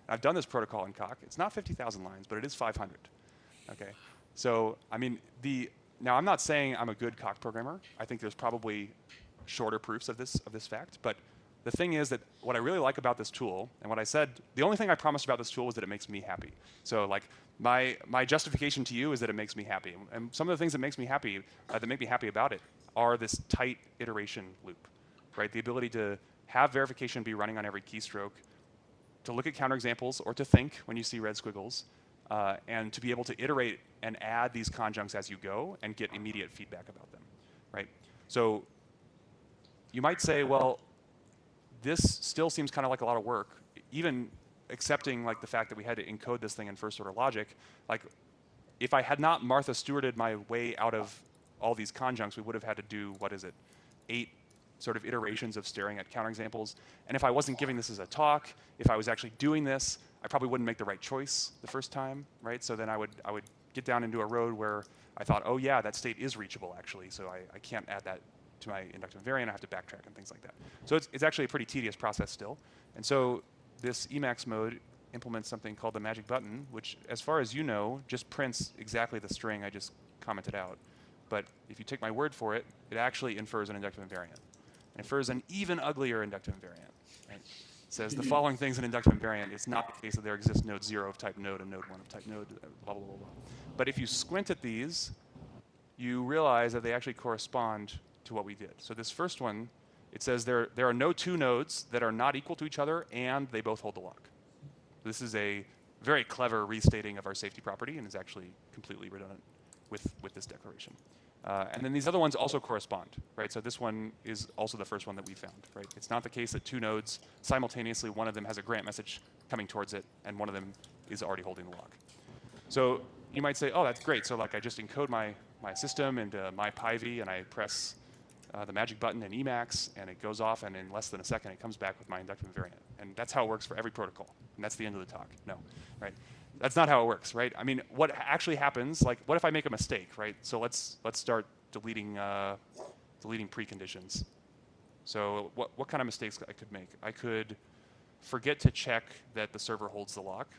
And I've done this protocol in cock. It's not 50,000 lines, but it is 500. Okay, so now I'm not saying I'm a good cock programmer. I think there's probably shorter proofs of this fact, but the thing is that what I really like about this tool, and what I said, the only thing I promised about this tool was that it makes me happy. So like my justification to you is that it makes me happy. And some of the things that makes me happy, that make me happy about it, are this tight iteration loop, right? The ability to have verification be running on every keystroke, to look at counterexamples or to think when you see red squiggles, and to be able to iterate and add these conjuncts as you go and get immediate feedback about them, right? So you might say, well, this still seems kind of like a lot of work, even accepting like the fact that we had to encode this thing in first order logic. Like, if I had not Martha Stewarted my way out of all these conjuncts, we would have had to do, 8 sort of iterations of staring at counterexamples. And if I wasn't giving this as a talk, if I was actually doing this, I probably wouldn't make the right choice the first time, right? So then I would get down into a road where I thought, oh yeah, that state is reachable actually, so I can't add that to my inductive invariant. I have to backtrack and things like that. So it's actually a pretty tedious process still. And so this Emacs mode implements something called the magic button, which, as far as you know, just prints exactly the string I just commented out. But if you take my word for it, it actually infers an inductive invariant. It infers an even uglier inductive invariant. Right? It says the following things in inductive invariant. It's not the case that there exists node 0 of type node and node 1 of type node, blah, blah, blah, blah. But if you squint at these, you realize that they actually correspond to what we did. So this first one, it says there are no 2 nodes that are not equal to each other and they both hold the lock. This is a very clever restating of our safety property and is actually completely redundant with this declaration. And then these other ones also correspond, right? So this one is also the first one that we found, right? It's not the case that 2 nodes simultaneously, one of them has a grant message coming towards it and one of them is already holding the lock. So you might say, oh, that's great. So like I just encode my system into my PyV and I press the magic button in Emacs, and it goes off, and in less than a second, it comes back with my inductive invariant. And that's how it works for every protocol. And that's the end of the talk. No, right? That's not how it works, right? What actually happens, like, what if I make a mistake, right? So let's start deleting preconditions. So what kind of mistakes I could make? I could forget to check that the server holds the lock.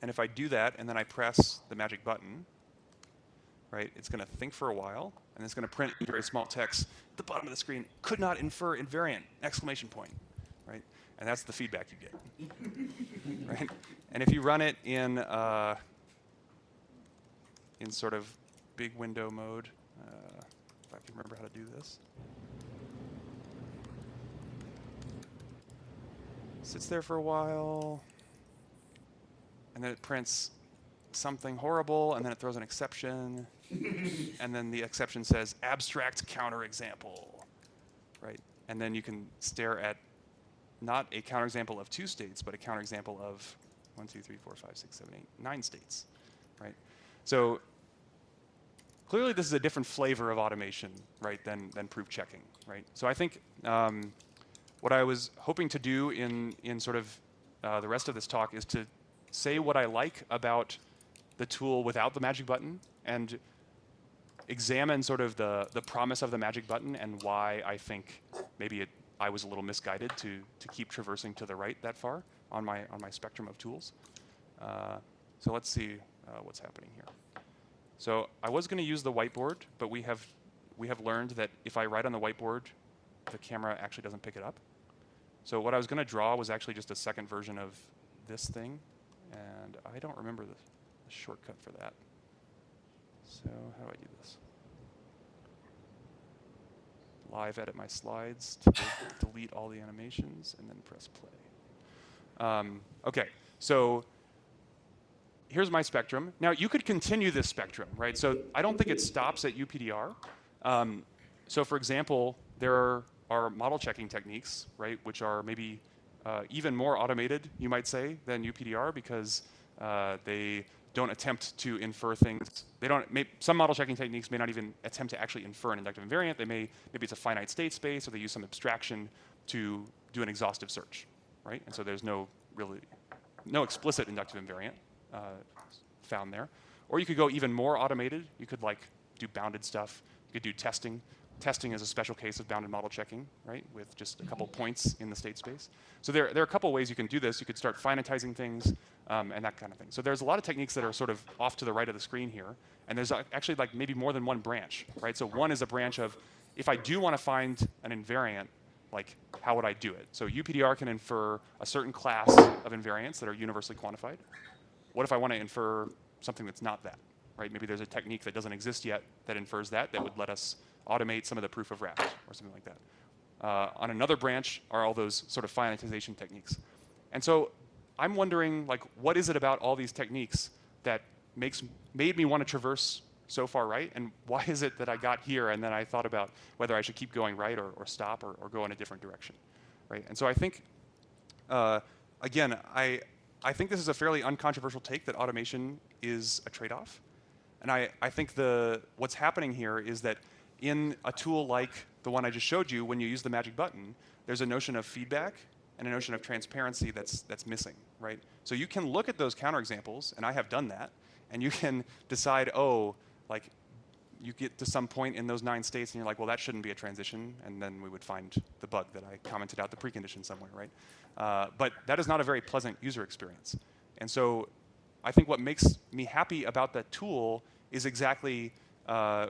And if I do that, and then I press the magic button, right, it's going to think for a while, and it's going to print very small text at the bottom of the screen, could not infer invariant, exclamation point, right? And that's the feedback you get, right? And if you run it in sort of big window mode, if I can remember how to do this. Sits there for a while, and then it prints something horrible, and then it throws an exception, and then the exception says abstract counterexample, right? And then you can stare at not a counterexample of 2 states, but a counterexample of 1, 2, 3, 4, 5, 6, 7, 8, 9 states, right? So clearly this is a different flavor of automation, right, than proof checking, right? So I think what I was hoping to do in sort of the rest of this talk is to say what I like about the tool without the magic button and examine sort of the promise of the magic button and why I think maybe I was a little misguided to keep traversing to the right that far on my spectrum of tools. So let's see what's happening here. So I was going to use the whiteboard, but we have learned that if I write on the whiteboard, the camera actually doesn't pick it up. So what I was going to draw was actually just a second version of this thing, and I don't remember the shortcut for that. So how do I do this? Live edit my slides to delete all the animations and then press play. Okay, so here's my spectrum. Now you could continue this spectrum, right? So I don't think it stops at UPDR. So for example, there are model checking techniques, right, which are maybe even more automated, you might say, than UPDR because they don't attempt to infer things. They don't. Some model checking techniques may not even attempt to actually infer an inductive invariant. Maybe it's a finite state space, or they use some abstraction to do an exhaustive search, right? And so there's no explicit inductive invariant found there. Or you could go even more automated. You could like do bounded stuff. You could do testing. Testing is a special case of bounded model checking, right, with just a couple points in the state space. So there are a couple ways you can do this. You could start finitizing things and that kind of thing. So there's a lot of techniques that are sort of off to the right of the screen here. And there's actually like maybe more than one branch, right? So one is a branch of, if I do want to find an invariant, like how would I do it? So UPDR can infer a certain class of invariants that are universally quantified. What if I want to infer something that's not that, right? Maybe there's a technique that doesn't exist yet that infers that would let us automate some of the proof of wraps or something like that. On another branch are all those sort of finitization techniques. And so I'm wondering, like, what is it about all these techniques that made me want to traverse so far right? And why is it that I got here and then I thought about whether I should keep going right or stop or go in a different direction, right? And so I think, again, I think this is a fairly uncontroversial take that automation is a trade-off. And I think what's happening here is that in a tool like the one I just showed you, when you use the magic button, there's a notion of feedback and a notion of transparency that's missing, right? So you can look at those counterexamples, and I have done that, and you can decide, oh, like you get to some point in those 9 states, and you're like, well, that shouldn't be a transition, and then we would find the bug that I commented out the precondition somewhere, right? But that is not a very pleasant user experience. And so I think what makes me happy about that tool is exactly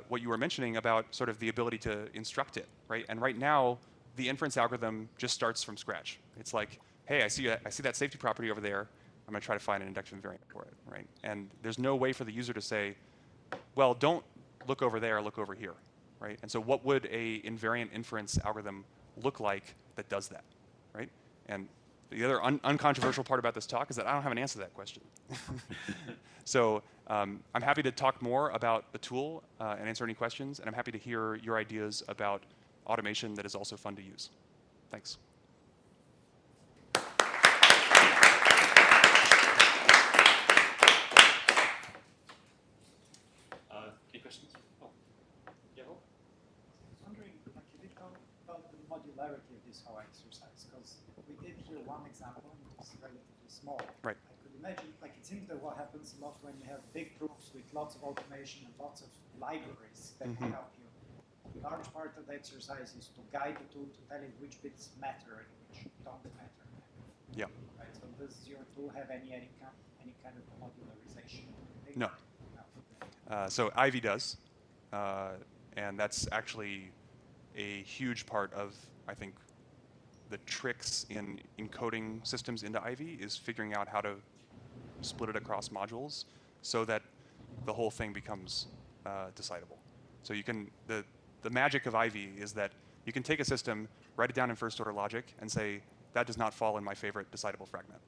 what you were mentioning about sort of the ability to instruct it, right? And right now, the inference algorithm just starts from scratch. It's like, hey, I see that safety property over there. I'm going to try to find an inductive invariant for it, right? And there's no way for the user to say, well, don't look over there, look over here, right? And so what would a invariant inference algorithm look like that does that, right? And the other uncontroversial part about this talk is that I don't have an answer to that question. So I'm happy to talk more about the tool and answer any questions, and I'm happy to hear your ideas about automation that is also fun to use. Thanks. Any questions? Oh, yeah. I was wondering, like, you did talk about the modularity of this whole exercise, because we did hear one example, and it was relatively small. Right. I could imagine, like, it seems that what happens a lot when you have big proofs with lots of automation and lots of libraries that can help you. A large part of the exercise is to guide the tool to tell it which bits matter and which don't matter. Yeah. Right. So does your tool have any kind of modularization? No. So Ivy does, and that's actually a huge part of, I think, the tricks in encoding systems into Ivy is figuring out how to split it across modules so that the whole thing becomes decidable. So you can, the magic of Ivy is that you can take a system, write it down in first order logic, and say, that does not fall in my favorite decidable fragment,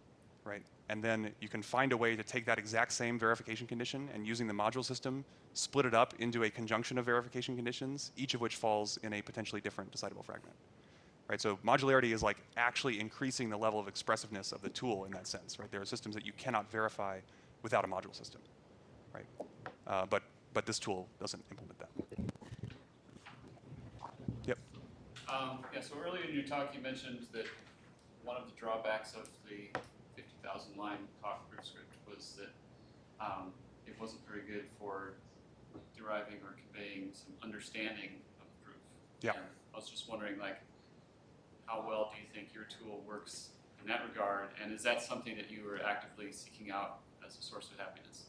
right? And then you can find a way to take that exact same verification condition and using the module system, split it up into a conjunction of verification conditions, each of which falls in a potentially different decidable fragment, right? So modularity is like actually increasing the level of expressiveness of the tool in that sense, right? There are systems that you cannot verify without a module system, right? But this tool doesn't implement that. Yep. Yeah, so earlier in your talk you mentioned that one of the drawbacks of the 50,000 line Coq proof script was that it wasn't very good for deriving or conveying some understanding of the proof. Yeah. And I was just wondering, like, how well do you think your tool works in that regard, and is that something that you were actively seeking out as a source of happiness?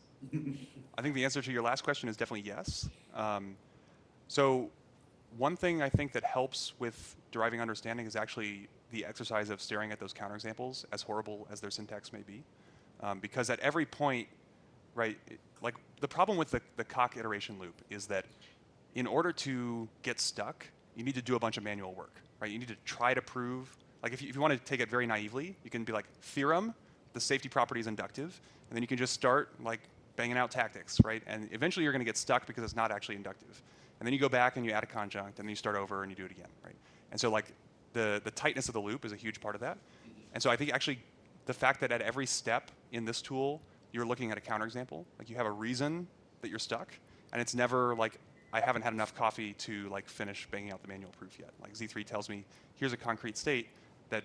I think the answer to your last question is definitely yes. So one thing I think that helps with deriving understanding is actually the exercise of staring at those counterexamples, as horrible as their syntax may be. Because at every point, right, like the problem with the Coq iteration loop is that in order to get stuck, you need to do a bunch of manual work, right? You need to try to prove, like if you want to take it very naively, you can be like, theorem, the safety property is inductive, and then you can just start like banging out tactics, right? And eventually you're going to get stuck because it's not actually inductive. And then you go back and you add a conjunct, and then you start over and you do it again, right? And so like the tightness of the loop is a huge part of that. And so I think actually the fact that at every step in this tool, you're looking at a counterexample, like you have a reason that you're stuck, and it's never like, I haven't had enough coffee to like finish banging out the manual proof yet. Like Z3 tells me, here's a concrete state that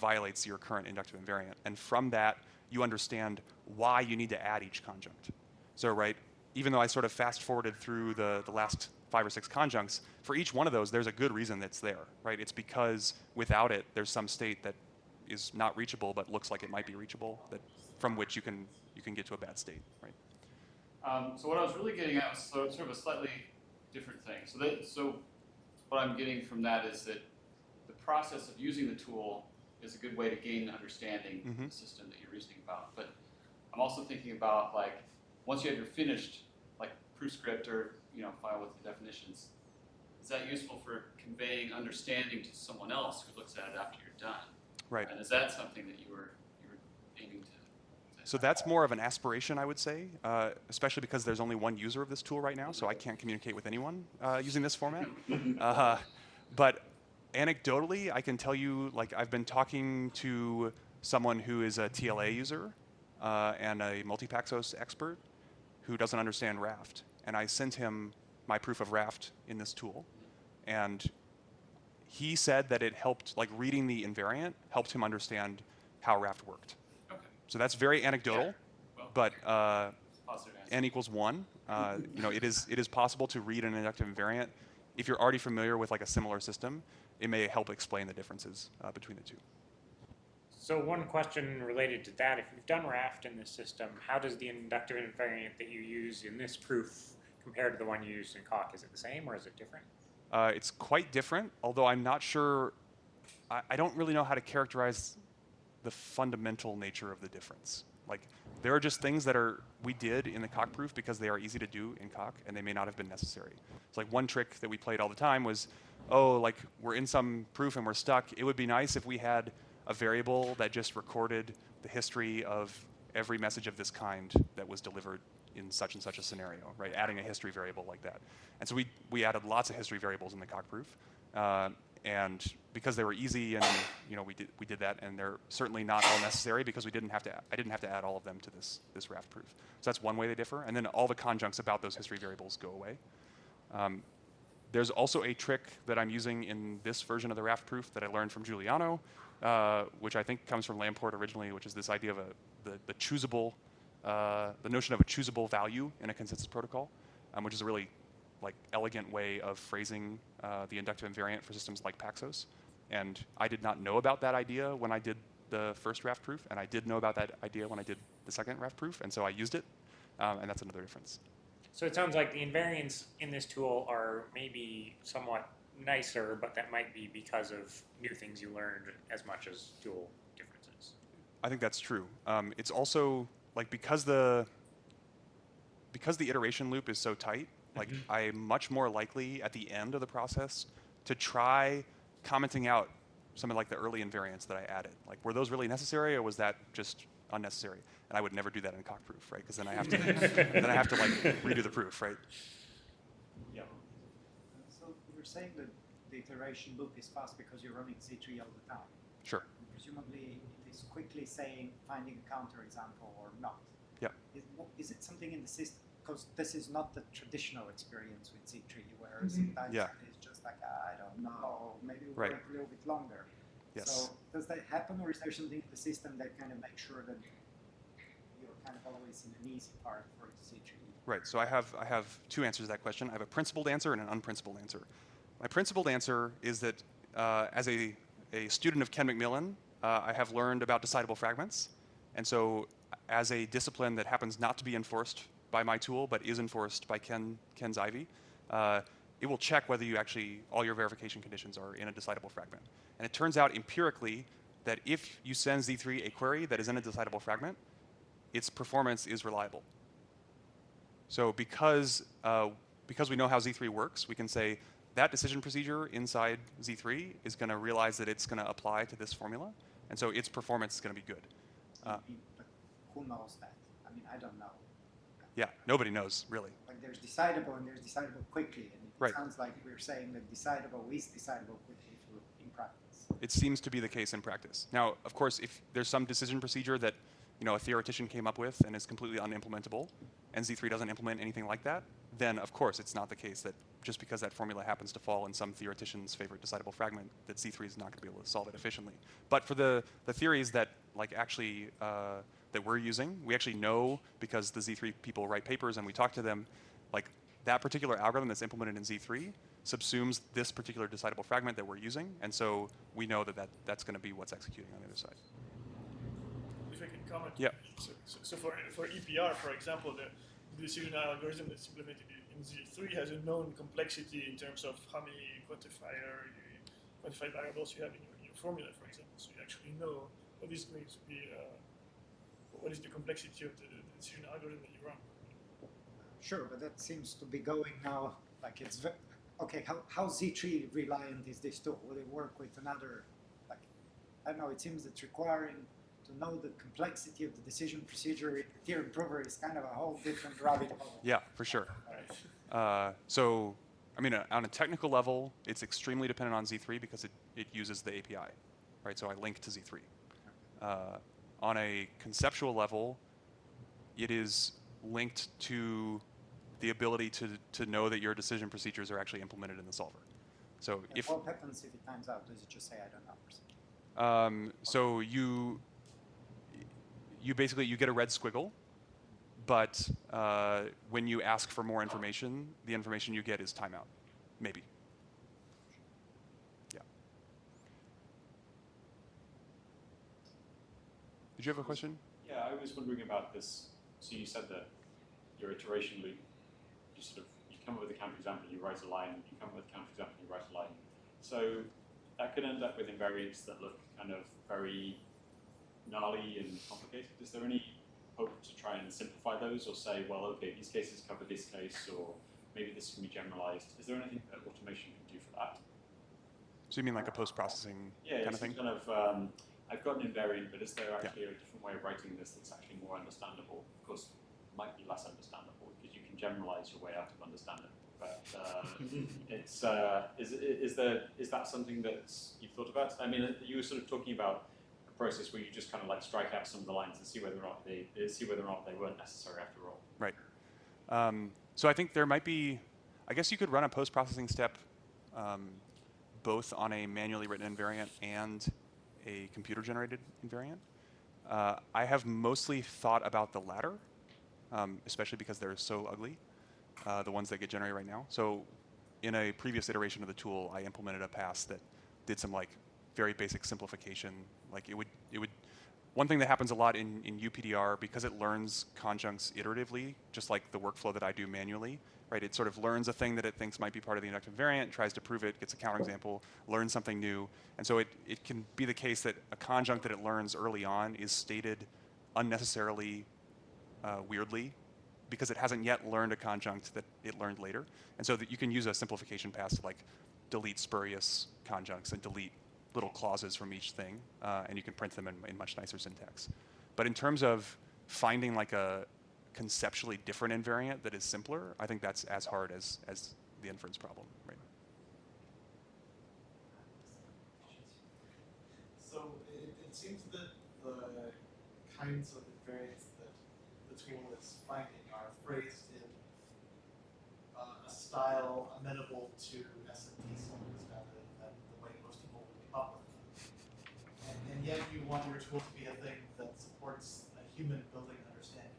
violates your current inductive invariant. And from that, you understand why you need to add each conjunct. So right, even though I sort of fast forwarded through the last 5 or 6 conjuncts, for each one of those, there's a good reason that's there, right? It's because without it, there's some state that is not reachable but looks like it might be reachable, that from which you can get to a bad state, right? So what I was really getting at was sort of a slightly different thing. So what I'm getting from that is that the process of using the tool is a good way to gain understanding of the system that you're reasoning about. But I'm also thinking about, like, once you have your finished like proof script or file with the definitions, is that useful for conveying understanding to someone else who looks at it after you're done? Right. And is that something that you were aiming to? So that's more of an aspiration, I would say, especially because there's only one user of this tool right now, so I can't communicate with anyone using this format. But anecdotally, I can tell you, like, I've been talking to someone who is a TLA user and a multi-Paxos expert who doesn't understand Raft. And I sent him my proof of Raft in this tool. And he said that it helped, like reading the invariant, helped him understand how Raft worked. Okay. So that's very anecdotal, Well, but positive answer. n equals 1. It is possible to read an inductive invariant. If you're already familiar with like a similar system, it may help explain the differences between the two. So one question related to that, if you've done Raft in this system, how does the inductive invariant that you use in this proof compare to the one you used in Coq? Is it the same or is it different? It's quite different, although I'm not sure, I don't really know how to characterize the fundamental nature of the difference. Like, there are just things that we did in the Coq proof because they are easy to do in Coq, and they may not have been necessary. It's like one trick that we played all the time was, like we're in some proof and we're stuck. It would be nice if we had a variable that just recorded the history of every message of this kind that was delivered in such and such a scenario, right? Adding a history variable like that. And so we added lots of history variables in the Coq proof. And because they were easy and we did that, and they're certainly not all necessary because I didn't have to add all of them to this Raft proof. So that's one way they differ. And then all the conjuncts about those history variables go away. There's also a trick that I'm using in this version of the Raft proof that I learned from Giuliano, which I think comes from Lamport originally, which is this idea of the choosable, the notion of a choosable value in a consensus protocol, which is a really elegant way of phrasing the inductive invariant for systems like Paxos. And I did not know about that idea when I did the first Raft proof, and I did know about that idea when I did the second Raft proof, and so I used it, and that's another difference. So it sounds like the invariants in this tool are maybe somewhat nicer, but that might be because of new things you learned as much as tool differences. I think that's true. It's also because the iteration loop is so tight, I'm much more likely at the end of the process to try commenting out some of the early invariants that I added. Were those really necessary, or was that just unnecessary? And I would never do that in Coq proof, right? Because then I have to redo the proof, right? Yeah. So you were saying that the iteration loop is fast because you're running Z3 all the time. Sure. Presumably it is quickly finding a counterexample or not. Yeah. Is it something in the system? Because this is not the traditional experience with Z3, where sometimes Yeah. it's just like, I don't know, maybe we'll Right. work a little bit longer. Yes. So does that happen, or is there something in the system that kind of makes sure that you're kind of always in an easy part for Z tree? Right. So I have two answers to that question. I have a principled answer and an unprincipled answer. My principled answer is that as a student of Ken McMillan, I have learned about decidable fragments, and so as a discipline that happens not to be enforced by my tool but is enforced by Ken's Ivy, it will check whether you actually all your verification conditions are in a decidable fragment. And it turns out empirically that if you send Z3 a query that is in a decidable fragment, its performance is reliable. So because we know how Z3 works, we can say that decision procedure inside Z3 is going to realize that it's going to apply to this formula, and so its performance is going to be good. But who knows that? I mean, I don't know. Yeah, nobody knows, really. Like there's decidable and there's decidable quickly, and it Right. sounds like we're saying that decidable is decidable quickly in practice. It seems to be the case in practice. Now, of course, if there's some decision procedure that a theoretician came up with and is completely unimplementable, and Z3 doesn't implement anything like that, then of course it's not the case that just because that formula happens to fall in some theoretician's favorite decidable fragment, that Z3 is not going to be able to solve it efficiently. But for the theories that actually that we're using, we actually know because the Z3 people write papers and we talk to them, like that particular algorithm that's implemented in Z3 subsumes this particular decidable fragment that we're using, and so we know that's going to be what's executing on the other side. If I can comment. Yeah. So for EPR, for example, the decision algorithm that's implemented in Z3 has a known complexity in terms of how many quantified variables you have in your formula, for example. So you actually know what is going to be, what is the complexity of the decision algorithm that you run. Sure, but that seems to be going now, like it's, okay, how Z3 reliant is this tool? Will it work with another, like, I don't know, it seems it's requiring to know the complexity of the decision procedure in the theorem prover is kind of a whole different rabbit hole. Yeah, for sure. So, I mean, on a technical level, it's extremely dependent on Z3 because it uses the API, right? So I link to Z3. On a conceptual level, it is linked to the ability to know that your decision procedures are actually implemented in the solver. So And if what happens if it times out? Does it just say I don't know or something? so you basically get a red squiggle, but when you ask for more information, the information you get is timeout, maybe. Yeah. Did you have a question? Yeah, I was wondering about this. So you said that your iteration loop, you come up with a counterexample, you write a line, you come up with a counterexample, you write a line. So that could end up with invariants that look kind of very gnarly and complicated. Is there any hope to try and simplify those, or say, well, okay, these cases cover this case, or maybe this can be generalized? Is there anything that automation can do for that? So you mean like a post-processing Yeah, kind it's of thing? kind of, I've got an invariant, but is there actually a different way of writing this that's actually more understandable? Of course, it might be less understandable because you can generalize your way out of understanding. But it's is that something that you've thought about? I mean, you were sort of talking about a process where you just kind of like strike out some of the lines and see whether or not they weren't necessary after all. Right. So I think there might be, I guess you could run a post-processing step both on a manually written invariant and a computer-generated invariant. I have mostly thought about the latter, especially because they're so ugly, the ones that get generated right now. So in a previous iteration of the tool, I implemented a pass that did some like very basic simplification. Like it would one thing that happens a lot in UPDR, because it learns conjuncts iteratively, just like the workflow that I do manually, right? It sort of learns a thing that it thinks might be part of the inductive invariant, tries to prove it, gets a counterexample, learns something new. And so it can be the case that a conjunct that it learns early on is stated unnecessarily weirdly because it hasn't yet learned a conjunct that it learned later. And so that you can use a simplification pass to like delete spurious conjuncts and delete little clauses from each thing, and you can print them in much nicer syntax. But in terms of finding like a conceptually different invariant that is simpler, I think that's as hard as the inference problem, right? So it seems that the kinds of invariants that the tool is finding are phrased in a style amenable to SMT want your tool to be a thing that supports a human building understanding.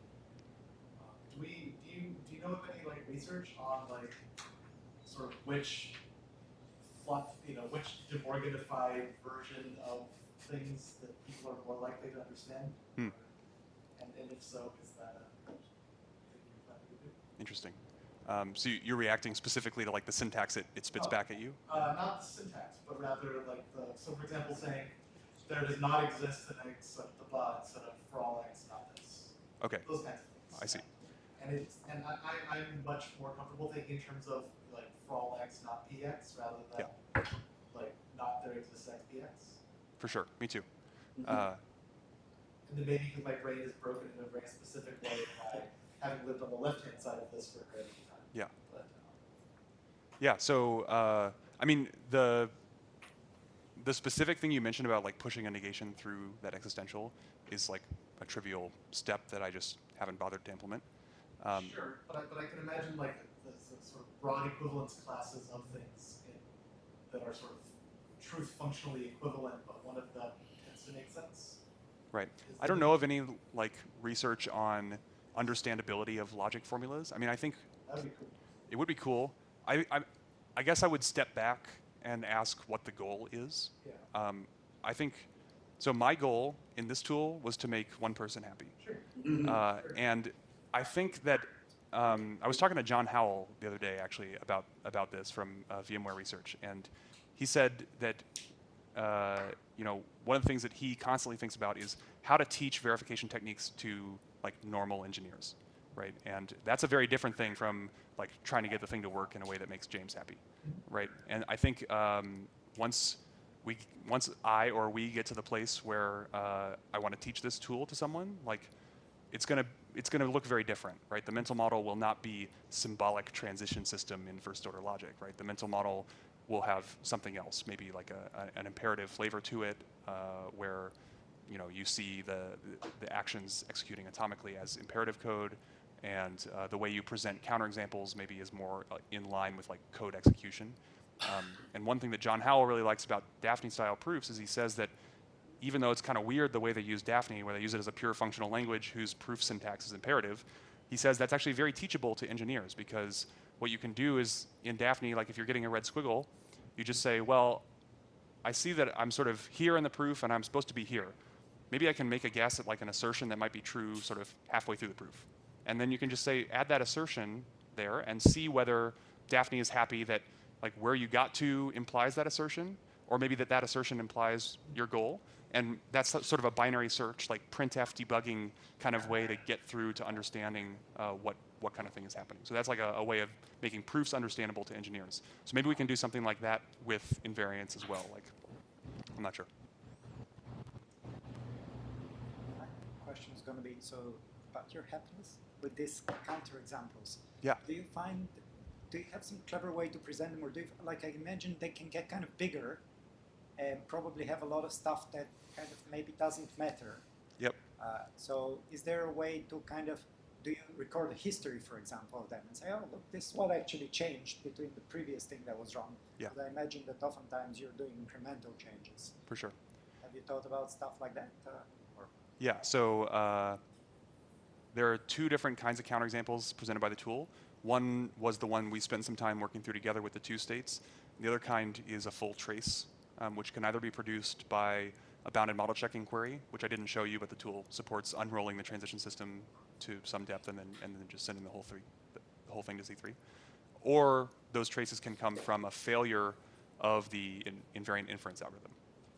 Do you know of any like research on like sort of which which De Morganified version of things that people are more likely to understand? Hmm. And if so, is that a thing you're planning to do? Interesting. So you're reacting specifically to like the syntax it spits back at you? Not the syntax, but rather like so for example saying there does not exist an x of the bar instead of for all x not this. Okay, Those kinds of things. I see. And I'm much more comfortable thinking in terms of like for all x not px rather than like not there exists x px. For sure, me too. And then maybe because my brain is broken in a very specific way by having lived on the left-hand side of this for a very long time. Yeah. But, Yeah, so I mean, the specific thing you mentioned about like pushing a negation through that existential is like a trivial step that I just haven't bothered to implement. sure, but I can imagine like the sort of broad equivalence classes of things that are sort of truth functionally equivalent, but one of them tends to make sense. Right. I don't know of any like research on understandability of logic formulas. I mean, I think That'd be cool. it would be cool. I guess I would step back and ask what the goal is. Yeah. I think, so my goal in this tool was to make one person happy. Sure. And I think that, I was talking to John Howell the other day actually about this from VMware Research, and he said that one of the things that he constantly thinks about is how to teach verification techniques to like normal engineers, right? And that's a very different thing from like trying to get the thing to work in a way that makes James happy, right? And I think once I or we get to the place where I want to teach this tool to someone, like it's gonna look very different, right? The mental model will not be symbolic transition system in first order logic, right? The mental model will have something else, maybe like an imperative flavor to it, where you see the actions executing atomically as imperative code, and the way you present counterexamples maybe is more in line with like code execution. And one thing that John Howell really likes about Daphne-style proofs is he says that even though it's kind of weird the way they use Daphne, where they use it as a pure functional language whose proof syntax is imperative, he says that's actually very teachable to engineers, because what you can do is in Daphne, like if you're getting a red squiggle, you just say, well, I see that I'm sort of here in the proof and I'm supposed to be here. Maybe I can make a guess at like an assertion that might be true sort of halfway through the proof. And then you can just say, add that assertion there and see whether Daphne is happy that like where you got to implies that assertion, or maybe that assertion implies your goal. And that's sort of a binary search, like printf debugging kind of way to get through to understanding what kind of thing is happening. So that's like a way of making proofs understandable to engineers. So maybe we can do something like that with invariants as well. Like, I'm not sure. My question is going to be, so about your happiness with these counterexamples. Yeah. Do you have some clever way to present them, or like I imagine they can get kind of bigger and probably have a lot of stuff that kind of maybe doesn't matter. Yep. So is there a way to kind of, do you record a history, for example, of them and say, oh, look, this is what actually changed between the previous thing that was wrong? Yeah. But I imagine that oftentimes you're doing incremental changes. For sure. Have you thought about stuff like that? Yeah, so there are two different kinds of counterexamples presented by the tool. One was the one we spent some time working through together with the two states. The other kind is a full trace, which can either be produced by a bounded model checking query, which I didn't show you, but the tool supports unrolling the transition system to some depth and then just sending the whole thing to Z3. Or those traces can come from a failure of the invariant inference algorithm.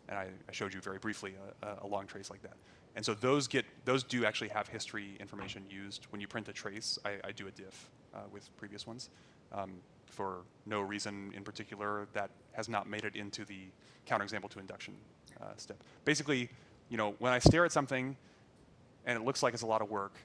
And I showed you very briefly a long trace like that. And so those do actually have history information used. When you print a trace, I do a diff with previous ones for no reason in particular that has not made it into the counterexample to induction step. Basically, when I stare at something and it looks like it's a lot of work,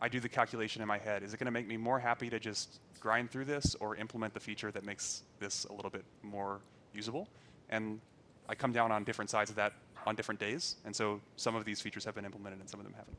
I do the calculation in my head. Is it going to make me more happy to just grind through this or implement the feature that makes this a little bit more usable? And I come down on different sides of that on different days. And so some of these features have been implemented and some of them haven't.